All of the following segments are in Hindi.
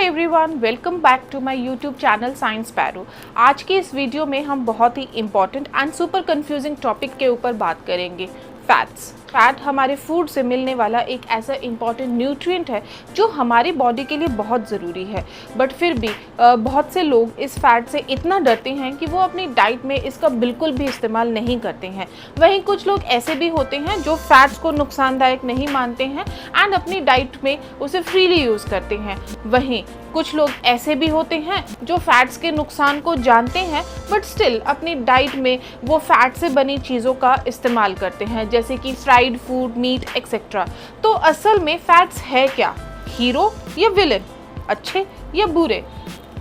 Everyone, welcome back to my YouTube channel science पैरो। आज के इस वीडियो में हम बहुत ही important and super confusing topic के ऊपर बात करेंगे, फैट्स। फैट हमारे फूड से मिलने वाला एक ऐसा इंपॉर्टेंट न्यूट्रिएंट है जो हमारी बॉडी के लिए बहुत ज़रूरी है, बट फिर भी बहुत से लोग इस फैट से इतना डरते हैं कि वो अपनी डाइट में इसका बिल्कुल भी इस्तेमाल नहीं करते हैं। वहीं कुछ लोग ऐसे भी होते हैं जो फैट्स को नुकसानदायक नहीं मानते हैं एंड अपनी डाइट में उसे फ्रीली यूज़ करते हैं। वहीं कुछ लोग ऐसे भी होते हैं जो फैट्स के नुकसान को जानते हैं बट स्टिल अपनी डाइट में वो फैट से बनी चीज़ों का इस्तेमाल करते हैं, जैसे कि फ्राइड फूड, मीट एक्सेट्रा। तो असल में फैट्स है क्या, हीरो या विलेन, अच्छे या बुरे?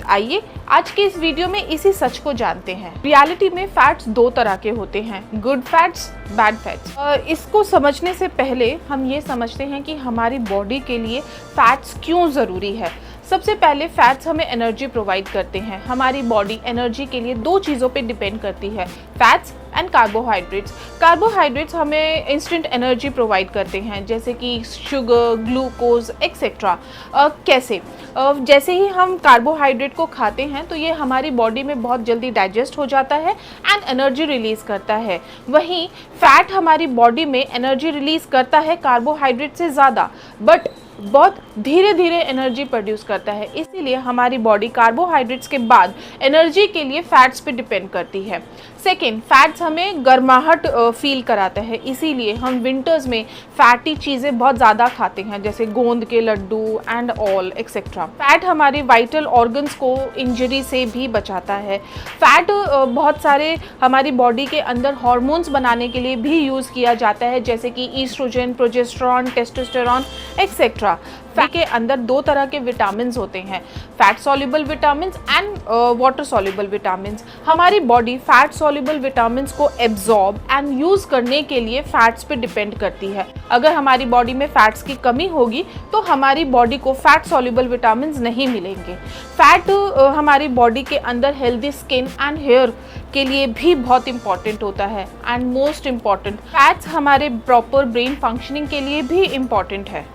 आइए आज के इस वीडियो में इसी सच को जानते हैं। रियलिटी में फैट्स दो तरह के होते हैं, गुड फैट्स, बैड फैट्स। इसको समझने से पहले हम ये समझते हैं कि हमारी बॉडी के लिए फैट्स क्यों ज़रूरी है। सबसे पहले फैट्स हमें एनर्जी प्रोवाइड करते हैं। हमारी बॉडी एनर्जी के लिए दो चीज़ों पे डिपेंड करती है, फैट्स एंड कार्बोहाइड्रेट्स। कार्बोहाइड्रेट्स हमें इंस्टेंट एनर्जी प्रोवाइड करते हैं, जैसे कि शुगर, ग्लूकोज एक्सेट्रा। कैसे? जैसे ही हम कार्बोहाइड्रेट को खाते हैं तो ये हमारी बॉडी में बहुत जल्दी डाइजेस्ट हो जाता है एंड एनर्जी रिलीज़ करता है। वहीं फैट हमारी बॉडी में एनर्जी रिलीज़ करता है कार्बोहाइड्रेट से ज़्यादा, बट बहुत धीरे धीरे एनर्जी प्रोड्यूस करता है। इसीलिए हमारी बॉडी कार्बोहाइड्रेट्स के बाद एनर्जी के लिए फैट्स पे डिपेंड करती है। सेकेंड, फैट्स हमें गर्माहट फील कराता है, इसीलिए हम विंटर्स में फैटी चीज़ें बहुत ज़्यादा खाते हैं, जैसे गोंद के laddoo and all etcetera. Fat हमारे वाइटल ऑर्गन्स को इंजरी से भी बचाता है। फैट बहुत सारे हमारी बॉडी के अंदर हार्मोन्स बनाने के लिए भी यूज़ किया जाता है, जैसे कि oestrogen, progesterone, testosterone etcetera. Fat के अंदर दो तरह के विटामिन होते हैं, fat soluble vitamin and water soluble vitamin. हमारी बॉडी फैट सॉल्युबल विटामिन को एब्जॉर्ब एंड यूज़ करने के लिए फैट्स पे डिपेंड करती है। अगर हमारी बॉडी में फैट्स की कमी होगी तो हमारी बॉडी को फैट सॉल्युबल विटामिन नहीं मिलेंगे। फैट हमारी बॉडी के अंदर हेल्दी स्किन एंड हेयर के लिए भी बहुत इंपॉर्टेंट होता है एंड मोस्ट इम्पॉर्टेंट, फैट्स हमारे प्रॉपर ब्रेन फंक्शनिंग के लिए भी इम्पॉर्टेंट है।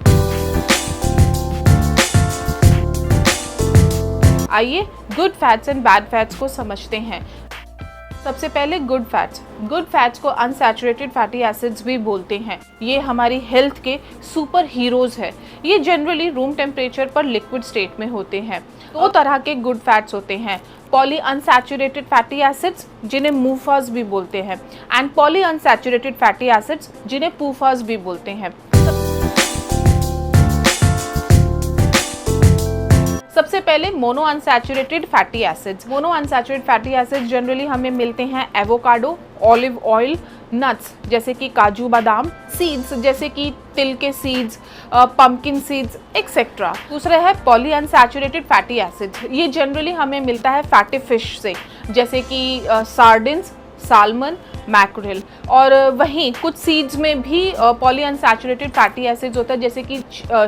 आइए good fats and bad fats को समझते हैं। सबसे पहले गुड फैट्स को अनसैचुरेटेड फैटी एसिड्स भी बोलते हैं। ये हमारी हेल्थ के सुपर हीरोज़ है। ये जनरली रूम टेम्परेचर पर लिक्विड स्टेट में होते हैं। दो तरह के गुड फैट्स होते हैं, पॉली अनसैचुरेटेड फैटी एसिड्स जिन्हें मूफास भी बोलते हैं and poly unsaturated fatty acids जिन्हें पूफास भी बोलते हैं। सबसे पहले mono unsaturated fatty acids. Mono unsaturated fatty acids generally हमें मिलते हैं एवोकाडो, ऑलिव ऑयल, नट्स जैसे कि काजू बादाम, सीड्स जैसे कि तिल के सीड्स, पम्पकिन सीड्स एक्सेट्रा। दूसरा है पॉली अनसैचुरेटेड फैटी एसिड्स। ये जनरली हमें मिलता है फैटी फिश से, जैसे कि सार्डिन्स, साल्मन, मैक्रेल। और वहीं कुछ सीड्स में भी पॉली अनसैचुरेटेड फैटी एसिड्स होता है, जैसे कि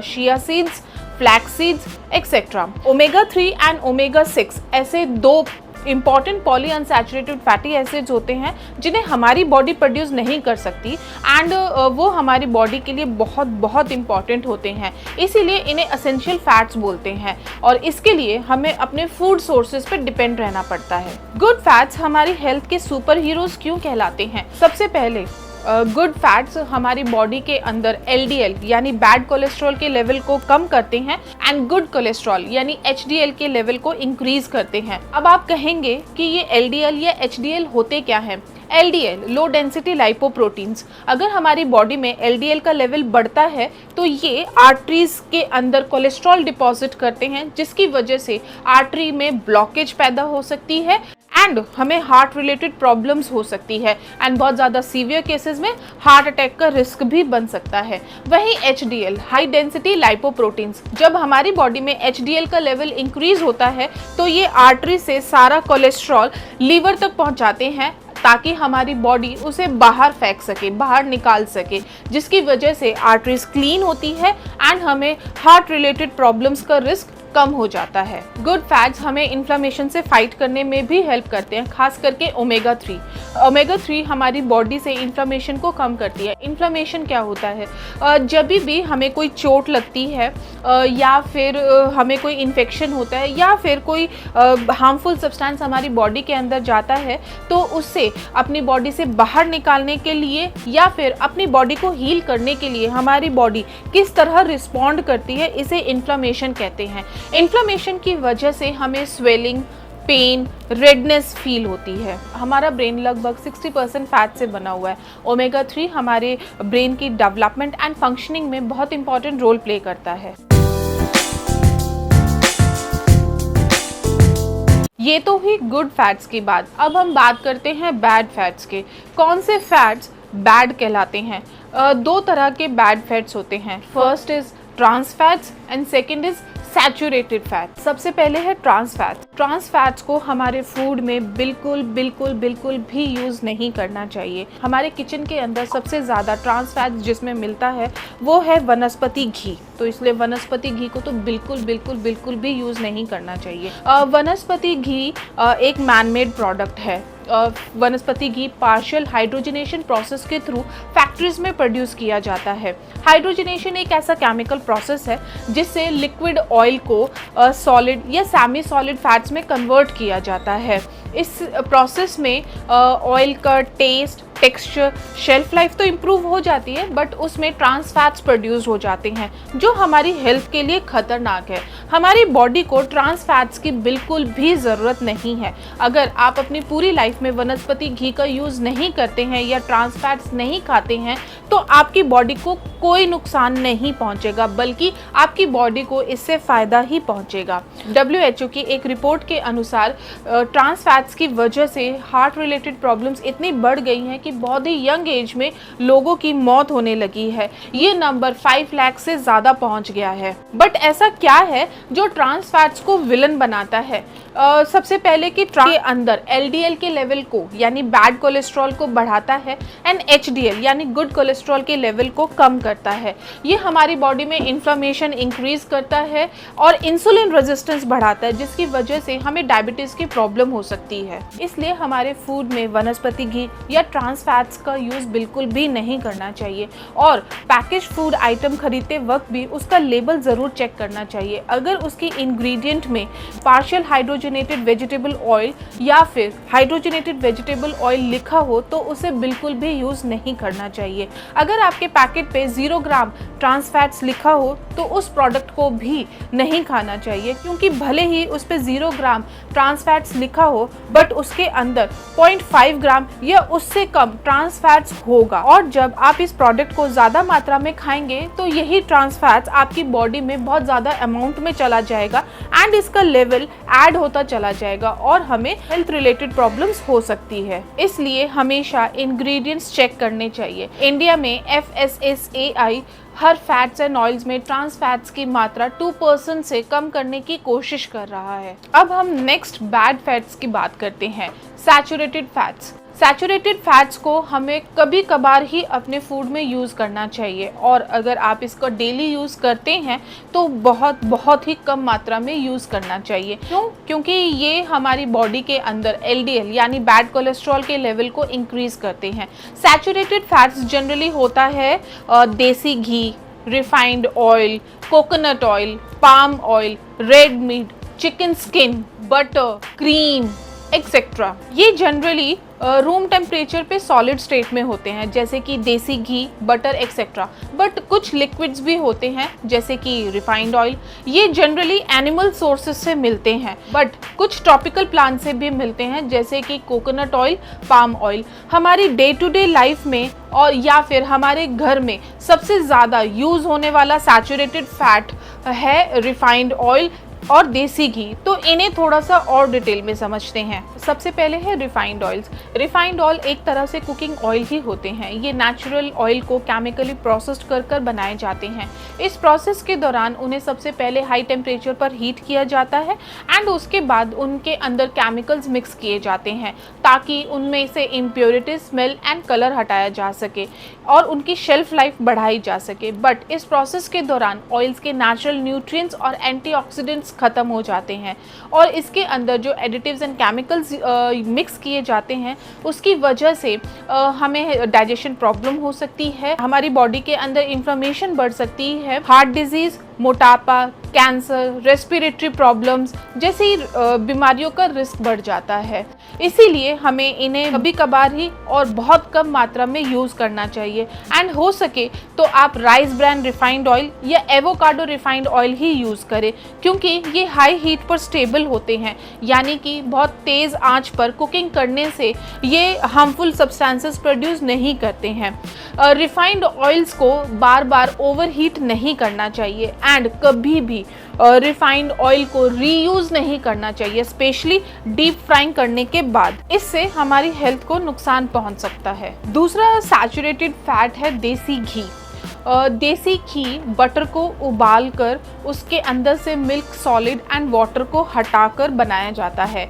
chia seeds, flax seeds etcetera. Omega 3 and omega 6 ऐसे दो important poly unsaturated fatty acids होते हैं जिन्हें हमारी बॉडी प्रोड्यूस नहीं कर सकती एंड वो हमारी बॉडी के लिए बहुत बहुत इंपॉर्टेंट होते हैं। इसीलिए इन्हें एसेंशियल फैट्स बोलते हैं और इसके लिए हमें अपने फूड सोर्सेज पर डिपेंड रहना पड़ता है। गुड फैट्स हमारी हेल्थ के सुपर हीरोज़ क्यों कहलाते हैं? सबसे पहले गुड फैट्स हमारी बॉडी के अंदर एलडीएल यानी बैड कोलेस्ट्रॉल के लेवल को कम करते हैं एंड गुड कोलेस्ट्रॉल यानी एचडीएल के लेवल को इंक्रीज करते हैं। अब आप कहेंगे कि ये एलडीएल या एचडीएल होते क्या हैं? LDL low density lipoproteins. अगर हमारी बॉडी में एलडीएल का लेवल बढ़ता है तो ये आर्टरीज के अंदर कोलेस्ट्रॉल डिपॉजिट करते हैं, जिसकी वजह से आर्टरी में ब्लॉकेज पैदा हो सकती है एंड हमें हार्ट रिलेटेड प्रॉब्लम्स हो सकती है एंड बहुत ज़्यादा सीवियर केसेस में हार्ट अटैक का रिस्क भी बन सकता है। वहीं एचडीएल हाई डेंसिटी लाइपोप्रोटीन्स, जब हमारी बॉडी में एचडीएल का लेवल इंक्रीज होता है तो ये आर्टरी से सारा कोलेस्ट्रॉल लीवर तक पहुंचाते हैं ताकि हमारी बॉडी उसे बाहर फेंक सके, बाहर निकाल सके, जिसकी वजह से आर्टरीज क्लीन होती है एंड हमें हार्ट रिलेटेड प्रॉब्लम्स का रिस्क कम हो जाता है। गुड फैट्स हमें इन्फ्लेमेशन से फाइट करने में भी हेल्प करते हैं, खास करके ओमेगा 3। ओमेगा 3 हमारी बॉडी से इन्फ्लेमेशन को कम करती है। इन्फ्लेमेशन क्या होता है? जब भी हमें कोई चोट लगती है या फिर हमें कोई इन्फेक्शन होता है या फिर कोई हार्मफुल सब्सटेंस हमारी बॉडी के अंदर जाता है, तो उससे अपनी बॉडी से बाहर निकालने के लिए या फिर अपनी बॉडी को हील करने के लिए हमारी बॉडी किस तरह रिस्पॉन्ड करती है, इसे इन्फ्लेमेशन कहते हैं। इन्फ्लेमेशन की वजह से हमें स्वेलिंग, पेन, रेडनेस फील होती है। हमारा ब्रेन लगभग 60% फैट से बना हुआ है। ओमेगा 3 हमारे ब्रेन की डेवलपमेंट एंड फंक्शनिंग में बहुत इंपॉर्टेंट रोल प्ले करता है। ये तो हुई गुड फैट्स की बात। अब हम बात करते हैं बैड फैट्स के। कौन से फैट्स बैड कहलाते हैं? दो तरह के बैड फैट्स होते हैं। First is trans fats and second is saturated fat. सबसे पहले है ट्रांस फैट। ट्रांस फैट्स को हमारे फूड में बिल्कुल भी यूज़ नहीं करना चाहिए। हमारे किचन के अंदर सबसे ज़्यादा ट्रांस फैट्स जिसमें मिलता है वो है वनस्पति घी, तो इसलिए वनस्पति घी को तो बिल्कुल भी यूज़ नहीं करना चाहिए। वनस्पति घी एक मैनमेड प्रोडक्ट है। वनस्पति घी पार्शियल हाइड्रोजनेशन प्रोसेस के थ्रू फैक्ट्रीज में प्रोड्यूस किया जाता है। हाइड्रोजनेशन एक ऐसा केमिकल प्रोसेस है जिससे लिक्विड ऑयल को सॉलिड या सेमी सॉलिड फैट्स में कन्वर्ट किया जाता है। इस प्रोसेस में ऑयल का टेस्ट, टेक्सचर, शेल्फ लाइफ तो इम्प्रूव हो जाती है, बट उसमें ट्रांस फैट्स प्रोड्यूस हो जाते हैं जो हमारी हेल्थ के लिए खतरनाक है। हमारी बॉडी को ट्रांस फैट्स की बिल्कुल भी ज़रूरत नहीं है। अगर आप अपनी पूरी लाइफ में वनस्पति घी का यूज़ नहीं करते हैं या ट्रांस फैट्स नहीं खाते हैं तो आपकी बॉडी को कोई नुकसान नहीं पहुंचेगा, बल्कि आपकी बॉडी को इससे फ़ायदा ही पहुंचेगा। WHO की एक रिपोर्ट के अनुसार ट्रांस फैट्स की वजह से हार्ट रिलेटेड प्रॉब्लम्स इतनी बढ़ गई हैं कि बहुत ही यंग एज में लोगों की मौत होने लगी है। ये नंबर 5 लाख से ज़्यादा पहुंच गया है। बट ऐसा क्या है जो ट्रांस फैट्स को विलन बनाता है? सबसे पहले कि के अंदर LDL के लेवल को यानी बैड कोलेस्ट्रॉल को बढ़ाता है एंड HDL यानी गुड कोलेस्ट्रॉल के लेवल को कम करता है। ये हमारी बॉडी में इन्फ्लेमेशन इंक्रीज करता है और इंसुलिन रेजिस्टेंस बढ़ाता है, जिसकी वजह से हमें डायबिटीज़ की प्रॉब्लम हो सकती है। इसलिए हमारे फूड में वनस्पति घी या ट्रांस फैट्स का यूज़ बिल्कुल भी नहीं करना चाहिए और पैकेज फूड आइटम खरीदते वक्त भी उसका लेबल ज़रूर चेक करना चाहिए। अगर उसकी इंग्रेडिएंट में पार्शियल हाइड्रोजनेटेड वेजिटेबल ऑयल या फिर हाइड्रोजनेटेड वेजिटेबल ऑयल लिखा हो तो उसे बिल्कुल भी यूज़ नहीं करना चाहिए। अगर आपके पैकेट पे 0 ग्राम ट्रांस फैट्स लिखा हो तो उस प्रोडक्ट को भी नहीं खाना चाहिए, क्योंकि भले ही उस पे 0 ग्राम ट्रांस फैट्स लिखा हो बट उसके अंदर 0.5 ग्राम या उससे कम ट्रांस फैट्स होगा। और जब आप इस प्रोडक्ट को ज़्यादा मात्रा में खाएंगे तो यही ट्रांस फैट्स आपकी बॉडी में बहुत ज़्यादा अमाउंट में चला जाएगा एंड इसका लेवल ऐड होता चला जाएगा और हमें हेल्थ रिलेटेड प्रॉब्लम्स हो सकती है। इसलिए हमेशा इंग्रेडिएंट्स चेक करने चाहिए। इंडिया में FSSAI her fats and oils में ट्रांस फैट्स की मात्रा 2% से कम करने की कोशिश कर रहा है। अब हम नेक्स्ट बैड फैट्स की बात करते हैं, सैचुरेटेड फैट्स। सैचुरेटेड फैट्स को हमें कभी कभार ही अपने फूड में यूज़ करना चाहिए और अगर आप इसका डेली यूज़ करते हैं तो बहुत ही कम मात्रा में यूज़ करना चाहिए। क्यों? क्योंकि ये हमारी बॉडी के अंदर LDL यानी बैड कोलेस्ट्रॉल के लेवल को इंक्रीज़ करते हैं। सैचुरेटेड फैट्स जनरली होता है desi ghee, refined oil, coconut oil, palm oil, red meat, chicken skin, butter, cream etcetera. ये जनरली रूम टेम्परेचर पे सॉलिड स्टेट में होते हैं, जैसे कि desi ghee, butter etcetera. But कुछ लिक्विड्स भी होते हैं जैसे कि रिफाइंड ऑयल, ये जनरली एनिमल सोर्सेज से मिलते हैं, बट कुछ ट्रॉपिकल प्लांट से भी मिलते हैं जैसे कि कोकोनट ऑयल, पाम ऑयल। हमारी डे टू डे लाइफ में और या फिर हमारे घर में सबसे ज़्यादा यूज़ होने वाला सैचुरेटेड फैट है रिफाइंड ऑयल और देसी घी। तो इन्हें थोड़ा सा और डिटेल में समझते हैं। सबसे पहले है रिफाइंड ऑयल्स। रिफाइंड ऑयल एक तरह से कुकिंग ऑयल ही होते हैं। ये नेचुरल ऑयल को केमिकली प्रोसेस्ड कर बनाए जाते हैं। इस प्रोसेस के दौरान उन्हें सबसे पहले हाई टेम्परेचर पर हीट किया जाता है एंड उसके बाद उनके अंदर केमिकल्स मिक्स किए जाते हैं ताकि उनमें से इम्प्योरिटी, स्मेल एंड कलर हटाया जा सके और उनकी शेल्फ लाइफ बढ़ाई जा सके। बट इस प्रोसेस के दौरान ऑयल्स के नेचुरल न्यूट्रिएंट्स और एंटीऑक्सीडेंट्स ख़त्म हो जाते हैं। और इसके अंदर जो एडिटिव्स एंड केमिकल्स मिक्स किए जाते हैं उसकी वजह से हमें डाइजेशन प्रॉब्लम हो सकती है, हमारी बॉडी के अंदर इन्फ्लेमेशन बढ़ सकती है, हार्ट डिजीज़, मोटापा, कैंसर, रेस्पिरेटरी प्रॉब्लम्स जैसी बीमारियों का रिस्क बढ़ जाता है। इसीलिए हमें इन्हें कभी कभार ही और बहुत कम मात्रा में यूज़ करना चाहिए। एंड हो सके तो आप राइस ब्रैन रिफाइंड ऑयल या एवोकाडो रिफाइंड ऑयल ही यूज़ करें, क्योंकि ये हाई हीट पर स्टेबल होते हैं, यानी कि बहुत तेज़ आंच पर कुकिंग करने से ये हार्मफुल सब्सटेंसेस प्रोड्यूस नहीं करते हैं। रिफाइंड ऑयल्स को बार बार ओवर हीट नहीं करना चाहिए एंड कभी भी रिफाइंड ऑयल को रीयूज़ नहीं करना चाहिए, स्पेशली डीप फ्राइंग करने के बाद। इससे हमारी हेल्थ को नुकसान पहुंच सकता है। दूसरा सैचुरेटेड फैट है देसी घी। देसी घी बटर को उबालकर उसके अंदर से मिल्क सॉलिड एंड वाटर को हटाकर बनाया जाता है।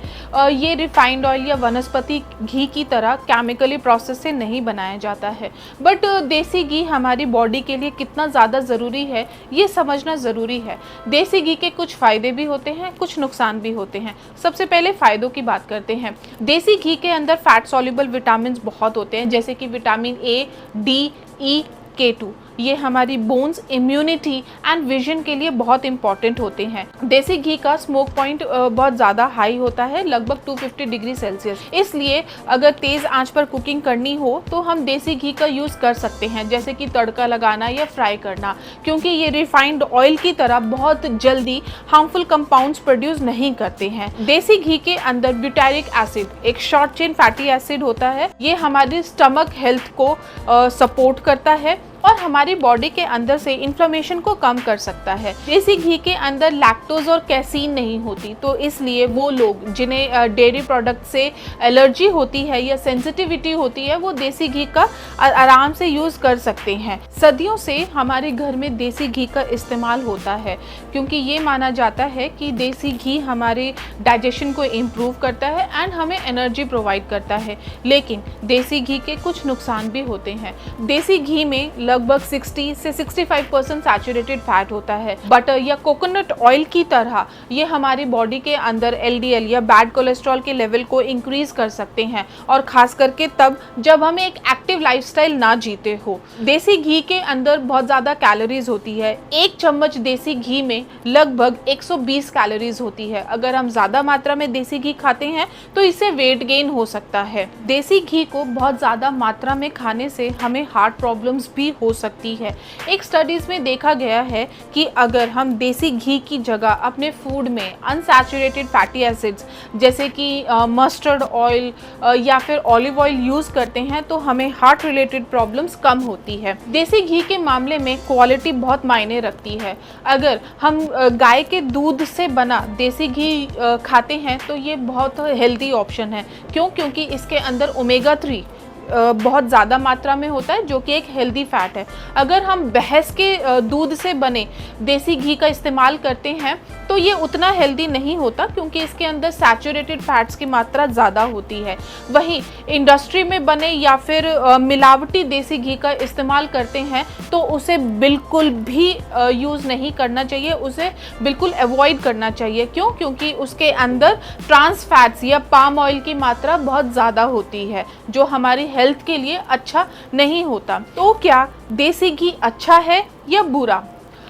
ये रिफाइंड ऑयल या वनस्पति घी की तरह केमिकली प्रोसेस से नहीं बनाया जाता है। बट देसी घी हमारी बॉडी के लिए कितना ज़्यादा ज़रूरी है ये समझना ज़रूरी है। देसी घी के कुछ फ़ायदे भी होते हैं, कुछ नुकसान भी होते हैं। सबसे पहले फ़ायदों की बात करते हैं। देसी घी के अंदर फैट सॉल्युबल विटामिन बहुत होते हैं, जैसे कि vitamin A, D, E, K2। ये हमारी बोन्स, इम्यूनिटी एंड विजन के लिए बहुत इंपॉर्टेंट होते हैं। देसी घी का स्मोक पॉइंट बहुत ज़्यादा हाई होता है, लगभग 250 डिग्री सेल्सियस। इसलिए अगर तेज़ आंच पर कुकिंग करनी हो तो हम देसी घी का यूज़ कर सकते हैं, जैसे कि तड़का लगाना या फ्राई करना, क्योंकि ये रिफाइंड ऑयल की तरह बहुत जल्दी हार्मफुल कंपाउंड्स प्रोड्यूस नहीं करते हैं। देसी घी के अंदर ब्यूटारिक एसिड एक शॉर्ट चेन फैटी एसिड होता है। ये हमारी स्टमक हेल्थ को सपोर्ट करता है और हमारी बॉडी के अंदर से इन्फ्लेमेशन को कम कर सकता है। देसी घी के अंदर लैक्टोज और कैसीन नहीं होती, तो इसलिए वो लोग जिन्हें डेयरी प्रोडक्ट से एलर्जी होती है या सेंसिटिविटी होती है वो देसी घी का आराम से यूज़ कर सकते हैं। सदियों से हमारे घर में देसी घी का इस्तेमाल होता है, क्योंकि ये माना जाता है कि देसी घी हमारे डाइजेशन को इम्प्रूव करता है एंड हमें एनर्जी प्रोवाइड करता है। लेकिन देसी घी के कुछ नुकसान भी होते हैं। देसी घी में लगभग 60 से 65% सैचुरेटेड फैट होता है। बटर या कोकोनट ऑयल की तरह ये हमारी बॉडी के अंदर LDL या बैड कोलेस्ट्रॉल के लेवल को इंक्रीज कर सकते हैं, और खास करके तब जब हम एक एक्टिव लाइफस्टाइल ना जीते हो। देसी घी के अंदर बहुत ज़्यादा कैलोरीज होती है। एक चम्मच देसी घी में लगभग 120 कैलोरीज होती है। अगर हम ज़्यादा मात्रा में देसी घी खाते हैं तो इससे वेट गेन हो सकता है। देसी घी को बहुत ज़्यादा मात्रा में खाने से हमें हार्ट प्रॉब्लम्स भी हो सकती है। एक स्टडीज़ में देखा गया है कि अगर हम देसी घी की जगह अपने फूड में अनसैचुरेटेड फैटी एसिड्स जैसे कि मस्टर्ड ऑयल या फिर ऑलिव ऑयल यूज़ करते हैं तो हमें हार्ट रिलेटेड प्रॉब्लम्स कम होती है। देसी घी के मामले में क्वालिटी बहुत मायने रखती है। अगर हम गाय के दूध से बना देसी घी खाते हैं तो ये बहुत हेल्दी ऑप्शन है। क्योंकि इसके अंदर ओमेगा 3 बहुत ज़्यादा मात्रा में होता है, जो कि एक हेल्दी फैट है। अगर हम भैंस के दूध से बने देसी घी का इस्तेमाल करते हैं तो ये उतना हेल्दी नहीं होता, क्योंकि इसके अंदर सैचुरेटेड फैट्स की मात्रा ज़्यादा होती है। वहीं इंडस्ट्री में बने या फिर मिलावटी देसी घी का इस्तेमाल करते हैं तो उसे बिल्कुल भी यूज़ नहीं करना चाहिए, उसे बिल्कुल अवॉइड करना चाहिए। क्योंकि उसके अंदर ट्रांस फैट्स या पाम ऑयल की मात्रा बहुत ज़्यादा होती है, जो हमारी हेल्थ के लिए अच्छा नहीं होता। तो क्या देसी घी अच्छा है या बुरा?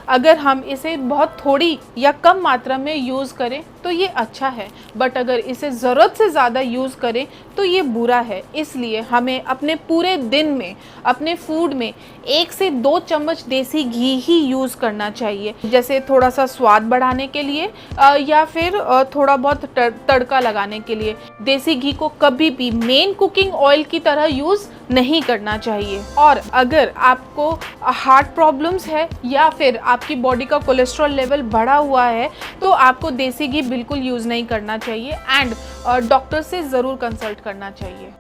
अगर हम इसे बहुत थोड़ी या कम मात्रा में यूज़ करें तो ये अच्छा है, बट अगर इसे ज़रूरत से ज़्यादा यूज़ करें तो ये बुरा है। इसलिए हमें अपने पूरे दिन में अपने फूड में 1 से 2 चम्मच देसी घी ही यूज़ करना चाहिए, जैसे थोड़ा सा स्वाद बढ़ाने के लिए या फिर थोड़ा बहुत तड़का लगाने के लिए। देसी घी को कभी भी मेन कुकिंग ऑयल की तरह यूज़ नहीं करना चाहिए। और अगर आपको हार्ट प्रॉब्लम्स है या फिर आपकी बॉडी का कोलेस्ट्रॉल लेवल बढ़ा हुआ है तो आपको देसी घी बिल्कुल यूज़ नहीं करना चाहिए एंड डॉक्टर से ज़रूर कंसल्ट करना चाहिए।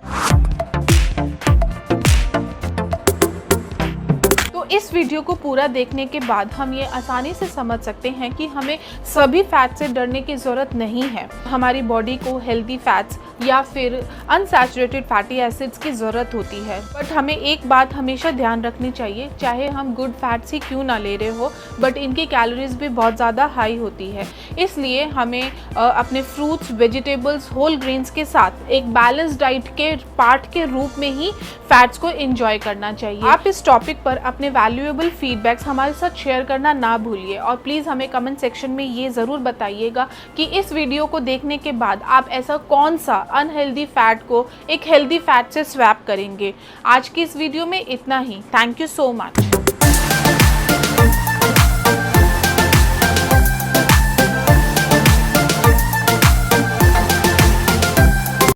इस वीडियो को पूरा देखने के बाद हम ये आसानी से समझ सकते हैं कि हमें सभी फैट से डरने की ज़रूरत नहीं है। हमारी बॉडी को हेल्दी फैट्स या फिर अनसैचुरेटेड फैटी एसिड्स की ज़रूरत होती है। बट हमें एक बात हमेशा ध्यान रखनी चाहिए, चाहे हम गुड फैट्स ही क्यों ना ले रहे हो, बट इनकी कैलोरीज भी बहुत ज़्यादा हाई होती है। इसलिए हमें अपने फ्रूट्स, वेजिटेबल्स, होल ग्रेन्स के साथ एक बैलेंस डाइट के पार्ट के रूप में ही फैट्स को एंजॉय करना चाहिए। आप इस टॉपिक पर अपने वैल्यूएबल फीडबैक्स हमारे साथ शेयर करना ना भूलिए और प्लीज़ हमें कमेंट सेक्शन में ये ज़रूर बताइएगा कि इस वीडियो को देखने के बाद आप ऐसा कौन सा अनहेल्दी फैट को एक हेल्दी फैट से स्वैप करेंगे। आज की इस वीडियो में इतना ही। Thank you so much.